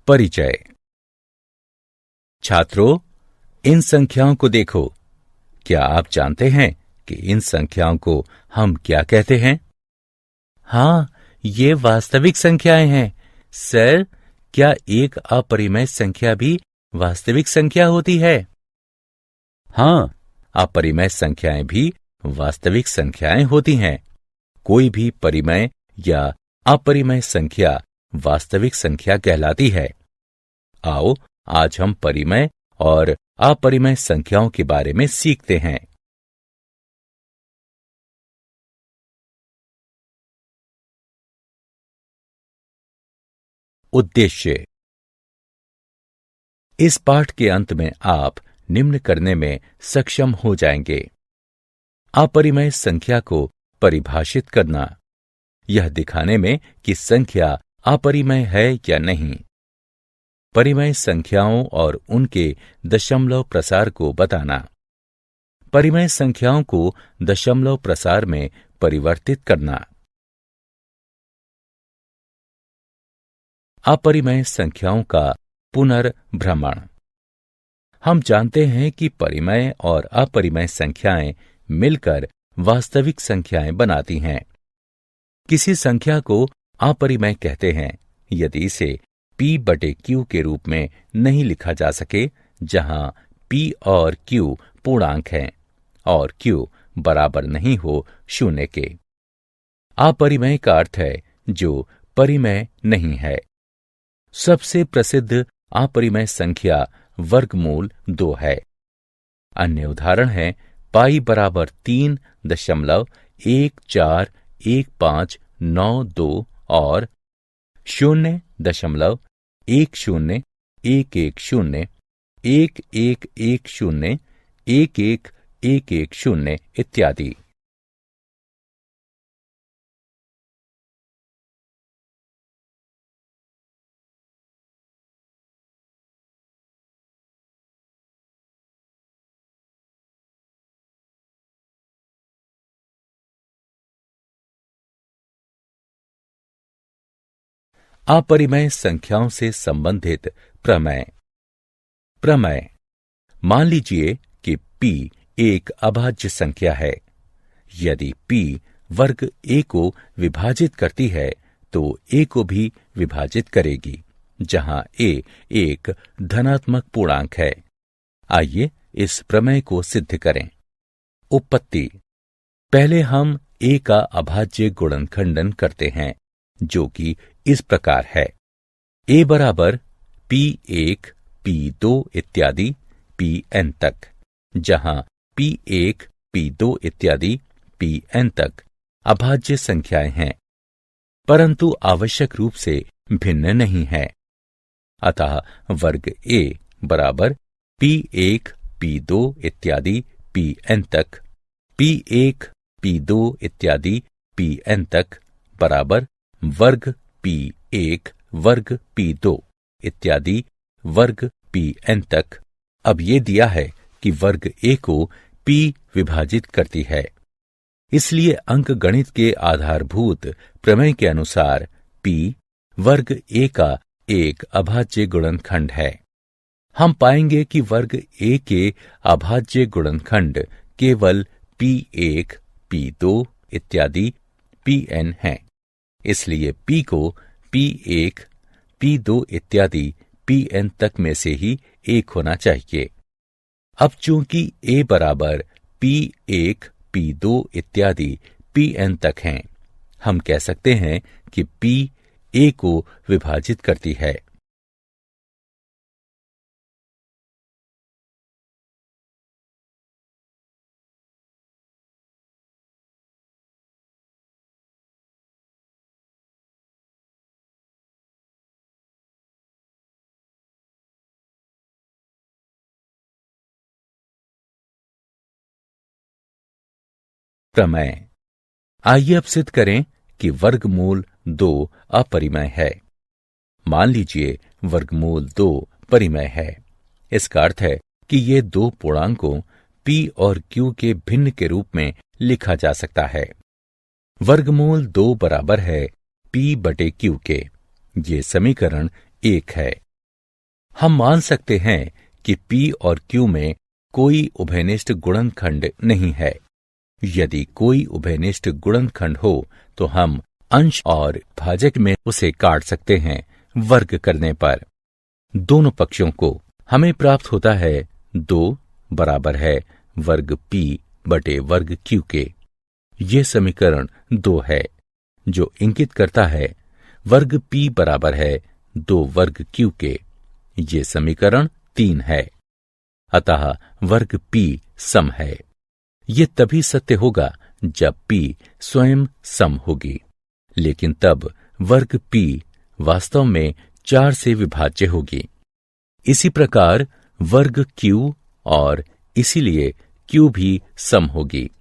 परिचय। छात्रों, इन संख्याओं को देखो। क्या आप जानते हैं कि इन संख्याओं को हम क्या कहते हैं? हाँ, ये वास्तविक संख्याएं हैं। सर, क्या एक अपरिमेय संख्या भी वास्तविक संख्या होती है? हाँ, अपरिमेय संख्याएं भी वास्तविक संख्याएं होती हैं। कोई भी परिमेय या अपरिमेय संख्या वास्तविक संख्या कहलाती है। आओ, आज हम परिमेय और अपरिमेय संख्याओं के बारे में सीखते हैं। उद्देश्य। इस पाठ के अंत में आप निम्न करने में सक्षम हो जाएंगे। अपरिमेय संख्या को परिभाषित करना, यह दिखाने में कि संख्या अपरिमेय है या नहीं। परिमेय संख्याओं और उनके दशमलव प्रसार को बताना। परिमेय संख्याओं को दशमलव प्रसार में परिवर्तित करना। अपरिमेय संख्याओं का पुनर्भ्रमण। हम जानते हैं कि परिमेय और अपरिमेय संख्याएं मिलकर वास्तविक संख्याएं बनाती हैं। किसी संख्या को अपरिमेय कहते हैं यदि इसे p/q के रूप में नहीं लिखा जा सके, जहां p और q पूर्णांक हैं और q बराबर नहीं हो 0 के। अपरिमेय का अर्थ है जो परिमेय नहीं है। सबसे प्रसिद्ध अपरिमेय संख्या वर्गमूल 2 है। अन्य उदाहरण है पाई बराबर 3.141592 और 0.10111011101110 इत्यादि। अपरिमेय संख्याओं से संबंधित प्रमेय। प्रमेय। मान लीजिए कि p एक अभाज्य संख्या है। यदि p वर्ग a को विभाजित करती है तो a को भी विभाजित करेगी, जहां a एक धनात्मक पूर्णांक है। आइए इस प्रमेय को सिद्ध करें। उत्पत्ति। पहले हम a का अभाज्य गुणनखंडन करते हैं, जो कि इस प्रकार है। a बराबर p1 p2 इत्यादि pn तक, जहां p1 p2 इत्यादि pn तक अभाज्य संख्याएं हैं, परंतु आवश्यक रूप से भिन्न नहीं है। अतः वर्ग a बराबर p1 p2 इत्यादि pn तक p1 p2 इत्यादि pn तक बराबर वर्ग p1 वर्ग p2 इत्यादि वर्ग pn तक। अब ये दिया है कि वर्ग a को p विभाजित करती है, इसलिए अंकगणित के आधारभूत प्रमेय के अनुसार p वर्ग a का एक अभाज्य गुणनखंड है। हम पाएंगे कि वर्ग a के अभाज्य गुणनखंड केवल p1 p2 इत्यादि pn हैं। इसलिए p को p1 p2 इत्यादि pn तक में से ही एक होना चाहिए। अब चूंकि a बराबर p1 p2 इत्यादि pn तक हैं, हम कह सकते हैं कि p a को विभाजित करती है। प्रमेय। आइए अब सिद्ध करें कि वर्गमूल 2 अपरिमेय है। मान लीजिए वर्गमूल 2 परिमेय है। इसका अर्थ है कि ये दो पूर्णांकों p और q के भिन्न के रूप में लिखा जा सकता है। वर्गमूल 2 बराबर है p/q के। ये समीकरण 1 है। हम मान सकते हैं कि P और Q में कोई उभयनिष्ठ गुणनखंड नहीं है। यदि कोई उभयनिष्ठ गुणनखंड हो तो हम अंश और भाजक में उसे काट सकते हैं वर्ग करने पर दोनों पक्षों को। हमें प्राप्त होता है 2 बराबर है वर्ग P बटे वर्ग Q के। ये समीकरण 2 है जो इंगित करता है वर्ग P बराबर है 2 वर्ग Q के। ये समीकरण 3 है। अतः वर्ग P सम है। ये तभी सत्य होगा जब P स्वयं सम होगी, लेकिन तब वर्ग P वास्तव में 4 से विभाज्य होगी। इसी प्रकार वर्ग Q और इसीलिए Q भी सम होगी।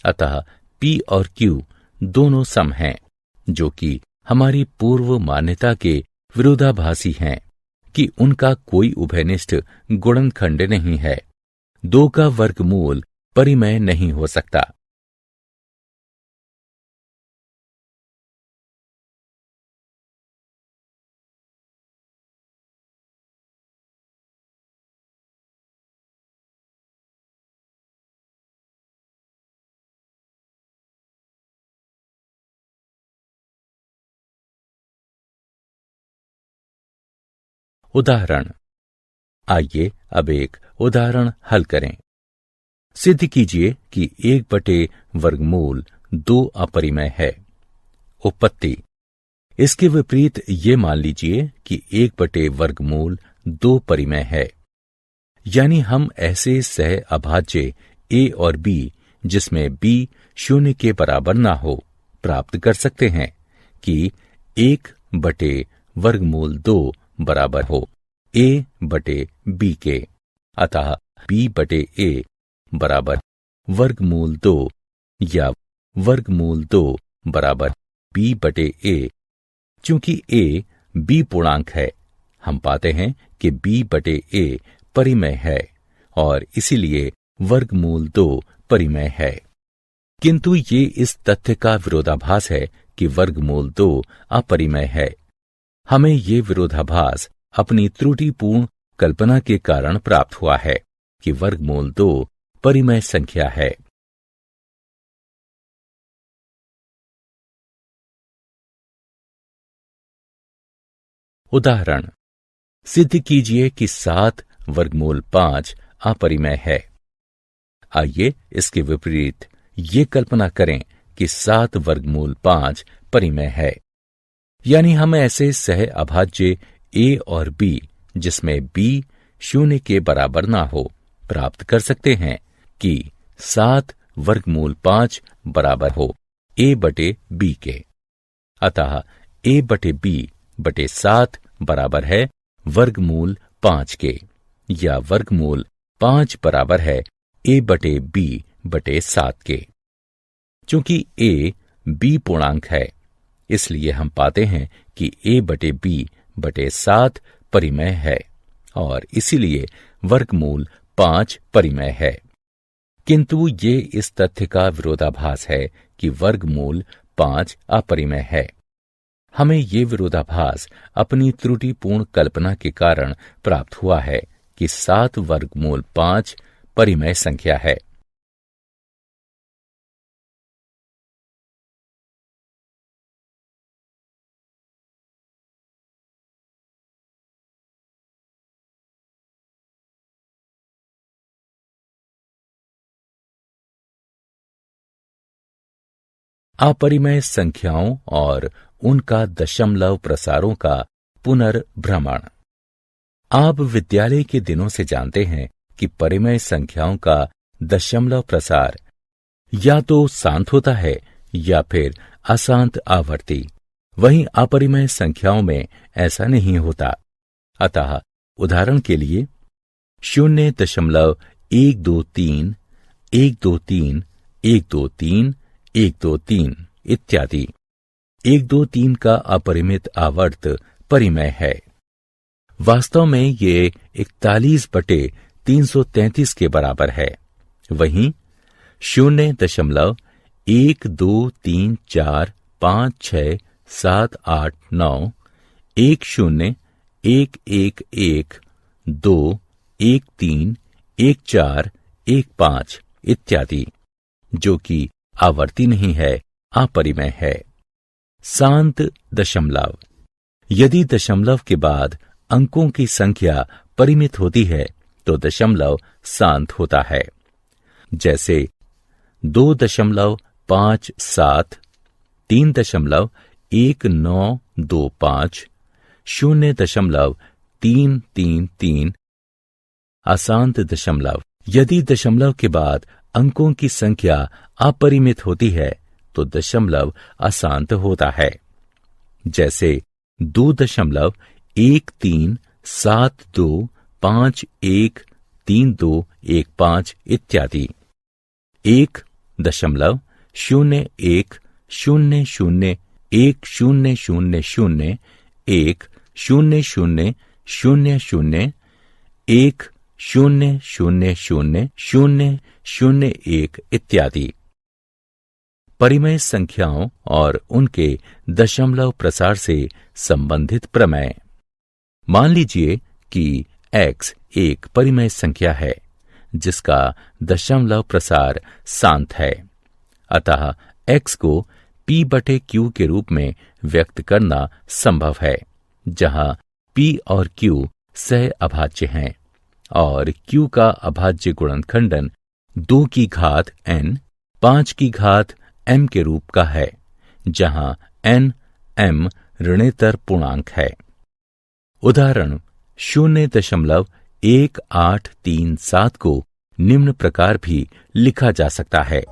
अतः P और Q दोनों सम हैं, जो कि हमारी पूर्व मान्यता के विरोधाभासी हैं कि उनका कोई उभयनिष्ठ गुणनखंड नहीं है। 2 का वर्गमूल परिमेय नहीं हो सकता। उदाहरण। आइए अब एक उदाहरण हल करें। सिद्ध कीजिए कि 1 बटे वर्गमूल 2 अपरिमेय है। उत्पत्ति। इसके विपरीत ये मान लीजिए कि 1 बटे वर्गमूल 2 परिमेय है। यानी हम ऐसे सह अभाज्य a और b जिसमें b 0 के बराबर ना हो प्राप्त कर सकते हैं कि 1 बटे वर्गमूल 2 बराबर हो a बटे b के। अतः b बटे a बराबर वर्गमूल 2 या वर्गमूल 2 बराबर b बटे a। चूंकि a b पूर्णांक है, हम पाते हैं कि b बटे a परिमेय है और इसीलिए वर्गमूल 2 परिमेय है। किंतु ये इस तथ्य का विरोधाभास है कि वर्गमूल 2 अपरिमेय है। हमें ये विरोधाभास अपनी त्रुटिपूर्ण कल्पना के कारण प्राप्त हुआ है कि वर्गमूल 2 परिमेय संख्या है। उदाहरण। सिद्ध कीजिए कि 7 वर्गमूल 5 अपरिमेय है। आइए इसके विपरीत ये कल्पना करें कि 7 वर्गमूल 5 परिमेय है। यानी हम ऐसे सह अभाज्य a और b जिसमें b 0 के बराबर ना हो प्राप्त कर सकते हैं कि 7 वर्गमूल 5 बराबर हो a बटे b के। अतः a बटे b बटे 7 बराबर है वर्गमूल 5 के, या वर्गमूल 5 बराबर है a बटे b बटे 7 के। चूंकि a b पूर्णांक है, इसलिए हम पाते हैं कि a बटे b बटे 7 परिमेय है और इसीलिए वर्गमूल 5 परिमेय है। किंतु ये इस तथ्य का विरोधाभास है कि वर्गमूल 5 अपरिमेय है। हमें ये विरोधाभास अपनी त्रुटिपूर्ण कल्पना के कारण प्राप्त हुआ है कि 7 वर्गमूल 5 परिमेय संख्या है। अपरिमेय संख्याओं और उनका दशमलव प्रसारों का पुनर्भ्रमण। आप विद्यालय के दिनों से जानते हैं कि परिमेय संख्याओं का दशमलव प्रसार या तो शांत होता है या फिर अशांत आवर्ती। वहीं अपरिमेय संख्याओं में ऐसा नहीं होता। अतः उदाहरण के लिए 0.123, 123, 123, 123 इत्यादि। 123 का अपरिमित आवर्त परिमेय है। वास्तव में ये 41/333 के बराबर है। वहीं 0.123456789 101111 2, 1, 3, 1, 4, 1, 5 इत्यादि, जो कि आवर्ती नहीं है, अपरिमेय है। शांत दशमलव। यदि दशमलव के बाद अंकों की संख्या परिमित होती है तो दशमलव शांत होता है। जैसे 2.57, 3.1925, 0.333 अशांत दशमलव। यदि दशमलव के बाद अंकों की संख्या अपरिमित होती है तो दशमलव अशांत होता है। जैसे 2.1372513215 इत्यादि। 1.01001001000 1000001 इत्यादि। परिमेय संख्याओं और उनके दशमलव प्रसार से संबंधित प्रमेय। मान लीजिए कि x एक परिमेय संख्या है जिसका दशमलव प्रसार शांत है। अतः x को p/q के रूप में व्यक्त करना संभव है, जहां p और q सह अभाज्य हैं और q का अभाज्य गुणनखंडन 2 की घात n 5 की घात m के रूप का है, जहां n m ऋणेतर पूर्णांक है। उदाहरण 0.1837 को निम्न प्रकार भी लिखा जा सकता है।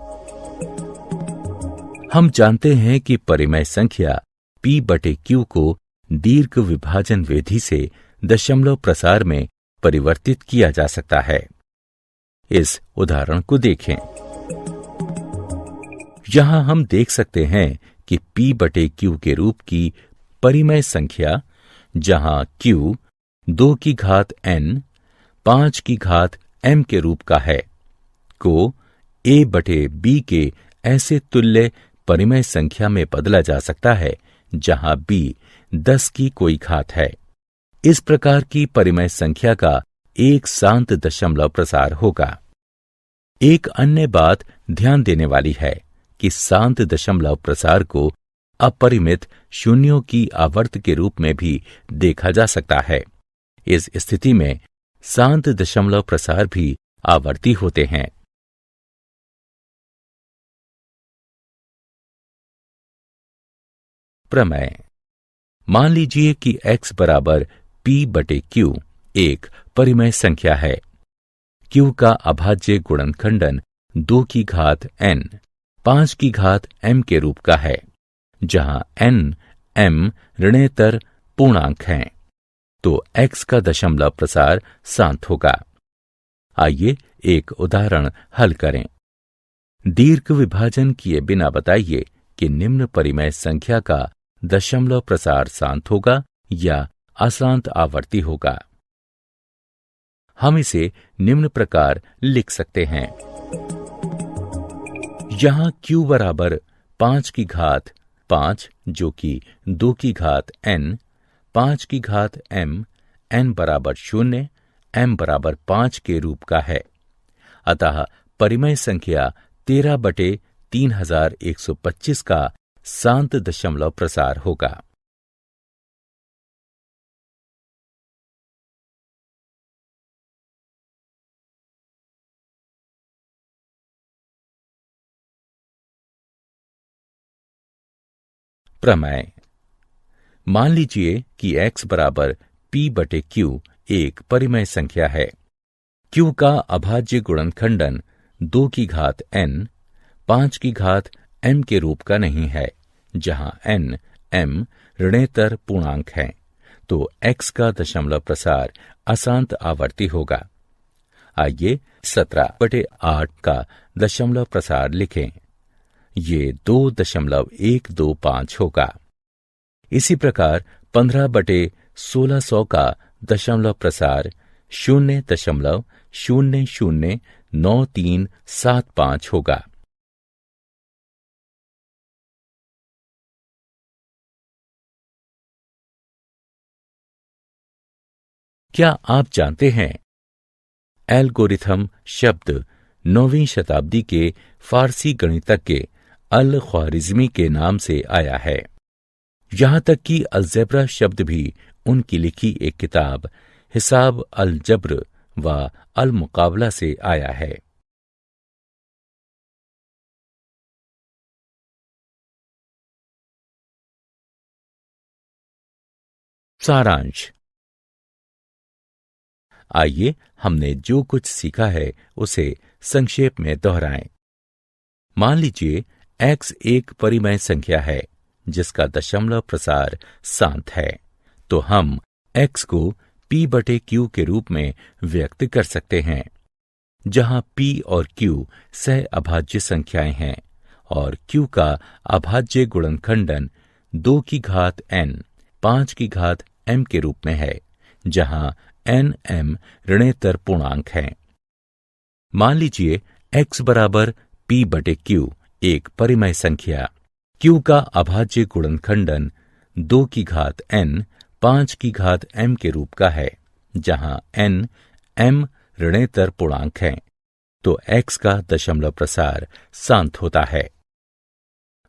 हम जानते हैं कि परिमेय संख्या p/q को दीर्घ विभाजन विधि से दशमलव प्रसार में परिवर्तित किया जा सकता है। इस उदाहरण को देखें। यहां हम देख सकते हैं कि p/q के रूप की परिमेय संख्या, जहां q 2 की घात n 5 की घात m के रूप का है, को a/b के ऐसे तुल्य परिमेय संख्या में बदला जा सकता है जहां b 10 की कोई घात है। इस प्रकार की परिमेय संख्या का एक शांत दशमलव प्रसार होगा। एक अन्य बात ध्यान देने वाली है कि शांत दशमलव प्रसार को अपरिमित शून्यों की आवर्त के रूप में भी देखा जा सकता है। इस स्थिति में शांत दशमलव प्रसार भी आवर्ती होते हैं। प्रमेय। मान लीजिए कि x बराबर p/q एक परिमेय संख्या है। q का अभाज्य गुणनखंडन 2 की घात n 5 की घात m के रूप का है, जहां n m ऋणेतर पूर्णांक हैं, तो x का दशमलव प्रसार शांत होगा। आइए एक उदाहरण हल करें। दीर्घ विभाजन किए बिना बताइए कि निम्न परिमेय संख्या का दशमलव प्रसार शांत होगा या अशांत आवर्ती होगा। हम इसे निम्न प्रकार लिख सकते हैं। यहां q बराबर 5 की घात 5, जो कि 2 की घात n 5 की घात m n बराबर 0 m बराबर 5 के रूप का है। अतः परिमेय संख्या 13/3125 का शांत दशमलव प्रसार होगा। प्रमेय। मान लीजिए कि x बराबर p/q एक परिमेय संख्या है। q का अभाज्य गुणनखंडन 2 की घात n 5 की घात m के रूप का नहीं है, जहां n m ऋणेतर पूर्णांक हैं, तो x का दशमलव प्रसार अशांत आवर्ती होगा। आइए 17/8 का दशमलव प्रसार लिखें। ये 2.125 होगा। इसी प्रकार 15/1600 का दशमलव प्रसार 0.009375 होगा। क्या आप जानते हैं, एल्गोरिथम शब्द 9वीं शताब्दी के फारसी गणितज्ञ अल ख्वारिज़मी के नाम से आया है। यहां तक कि अलजेब्रा शब्द भी उनकी लिखी एक किताब हिसाब अल जब्र व अल मुकाबला से आया है। सारांश। आइए हमने जो कुछ सीखा है उसे संक्षेप में दोहराएं। मान लीजिए x एक परिमेय संख्या है जिसका दशमलव प्रसार शांत है, तो हम x को p/q के रूप में व्यक्त कर सकते हैं, जहां p और q सह अभाज्य संख्याएं हैं और q का अभाज्य गुणनखंडन 2 की घात n 5 की घात m के रूप में है, जहां n m ऋणेतर पूर्णांक हैं। मान लीजिए x बराबर p/q एक परिमेय संख्या q का अभाज्य गुणनखंडन 2 की घात n 5 की घात m के रूप का है, जहां n m ऋणेतर पूर्णांक हैं, तो x का दशमलव प्रसार शांत होता है।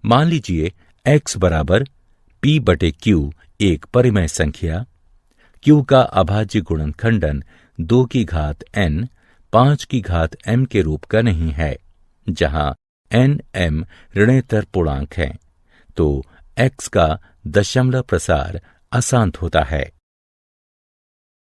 मान लीजिए x बराबर p/q एक परिमेय संख्या q का अभाज्य गुणनखंडन 2 की घात n 5 की घात m के रूप का नहीं है, जहां n m ऋणेतर पूर्णांक हैं, तो x का दशमलव प्रसार अशांत होता है।